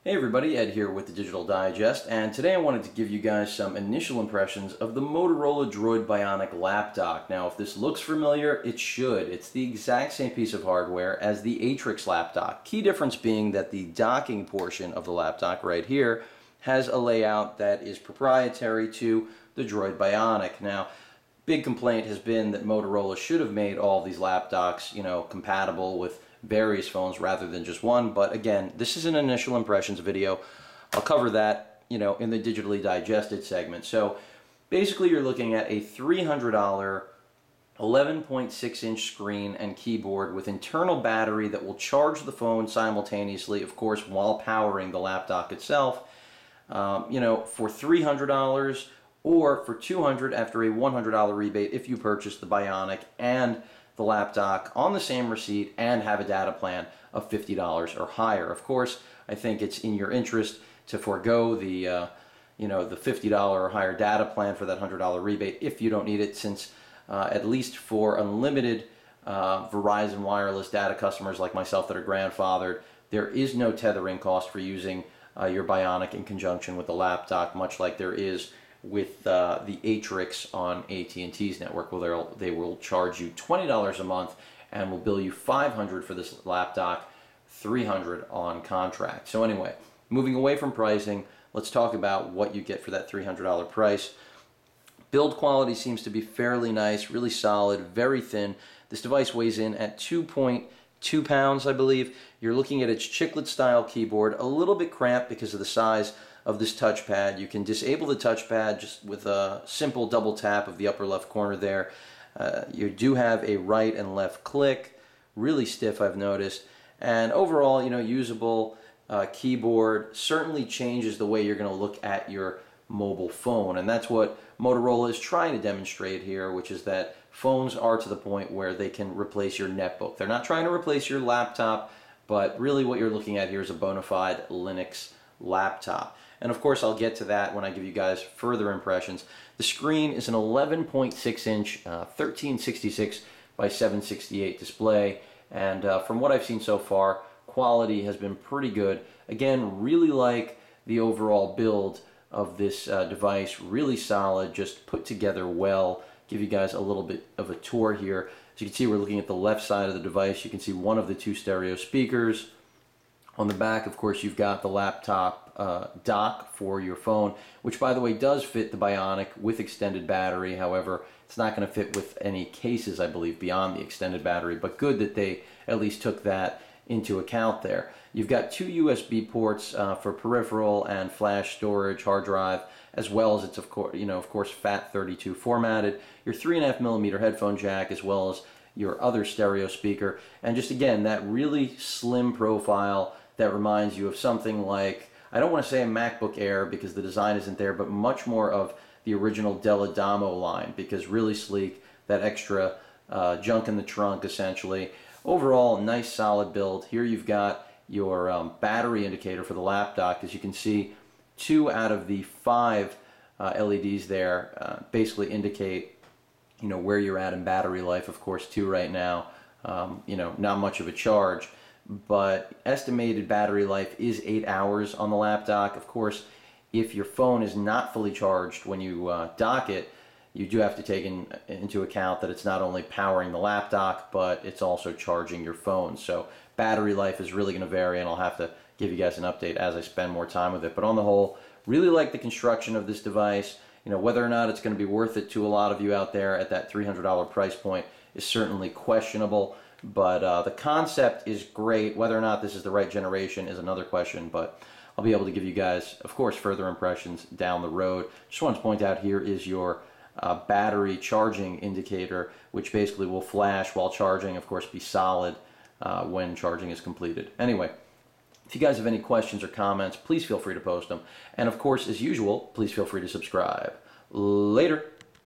Hey everybody, Ed here with the Digital Digest, and today I wanted to give you guys some initial impressions of the Motorola Bionic Lapdock. Now, if this looks familiar, it should. It's the exact same piece of hardware as the Atrix lapdock. Key difference being that the docking portion of the lapdock right here has a layout that is proprietary to the Droid Bionic. Now, big complaint has been that Motorola should have made all these lapdocks, compatible with various phones rather than just one. But again, this is an initial impressions video. I'll cover that, in the digitally digested segment. So basically you're looking at a $300 11.6-inch screen and keyboard with internal battery that will charge the phone simultaneously, of course, while powering the lapdock itself. For $300 or for $200 after a $100 rebate if you purchase the Bionic and the lapdock on the same receipt and have a data plan of $50 or higher. Of course, I think it's in your interest to forego the the $50 or higher data plan for that $100 rebate if you don't need it, since at least for unlimited Verizon wireless data customers like myself that are grandfathered, there is no tethering cost for using your Bionic in conjunction with the lapdock, much like there is with the Atrix on AT&T's network, where they will charge you $20 a month and will bill you $500 for this lapdock, $300 on contract. So anyway, moving away from pricing, let's talk about what you get for that $300 price. Build quality seems to be fairly nice, really solid, very thin. This device weighs in at 2.2 pounds, I believe. You're looking at its chiclet style keyboard, a little bit cramped because of the size of this touchpad. You can disable the touchpad just with a simple double tap of the upper left corner there. You do have a right and left click, really stiff I've noticed, and overall, usable keyboard. Certainly changes the way you're going to look at your mobile phone, and that's what Motorola is trying to demonstrate here, which is that phones are to the point where they can replace your netbook. They're not trying to replace your laptop, but really what you're looking at here is a bona fide Linux laptop. And of course, I'll get to that when I give you guys further impressions. The screen is an 11.6-inch 1366 by 768 display, and from what I've seen so far, quality has been pretty good. Again, really like the overall build of this device. Really solid, just put together well. Give you guys a little bit of a tour here. As you can see, we're looking at the left side of the device. You can see one of the two stereo speakers. On the back, of course, you've got the laptop dock for your phone, which, by the way, does fit the Bionic with extended battery. However, it's not going to fit with any cases, I believe, beyond the extended battery, but good that they at least took that into account there. You've got two USB ports for peripheral and flash storage, hard drive, as well as it's, of course, FAT32 formatted. Your 3.5mm headphone jack, as well as your other stereo speaker, and just again, that really slim profile that reminds you of something like, I don't want to say a MacBook Air because the design isn't there, but much more of the original Dell Adamo line, because really sleek, that extra junk in the trunk essentially. Overall, nice solid build. Here you've got your battery indicator for the lapdock. As you can see, 2 out of the 5 LEDs there basically indicate where you're at in battery life. Of course, 2 right now, not much of a charge, but estimated battery life is 8 hours on the lapdock. Of course, if your phone is not fully charged when you dock it, you do have to take into account that it's not only powering the lapdock, but it's also charging your phone. So battery life is really going to vary, and I'll have to give you guys an update as I spend more time with it. But on the whole, really like the construction of this device. Whether or not it's going to be worth it to a lot of you out there at that $300 price point is certainly questionable, but the concept is great. Whether or not this is the right generation is another question, but I'll be able to give you guys, of course, further impressions down the road. Just wanted to point out, here is your battery charging indicator, which basically will flash while charging, of course, be solid when charging is completed. Anyway, if you guys have any questions or comments, please feel free to post them. And of course, as usual, please feel free to subscribe. Later.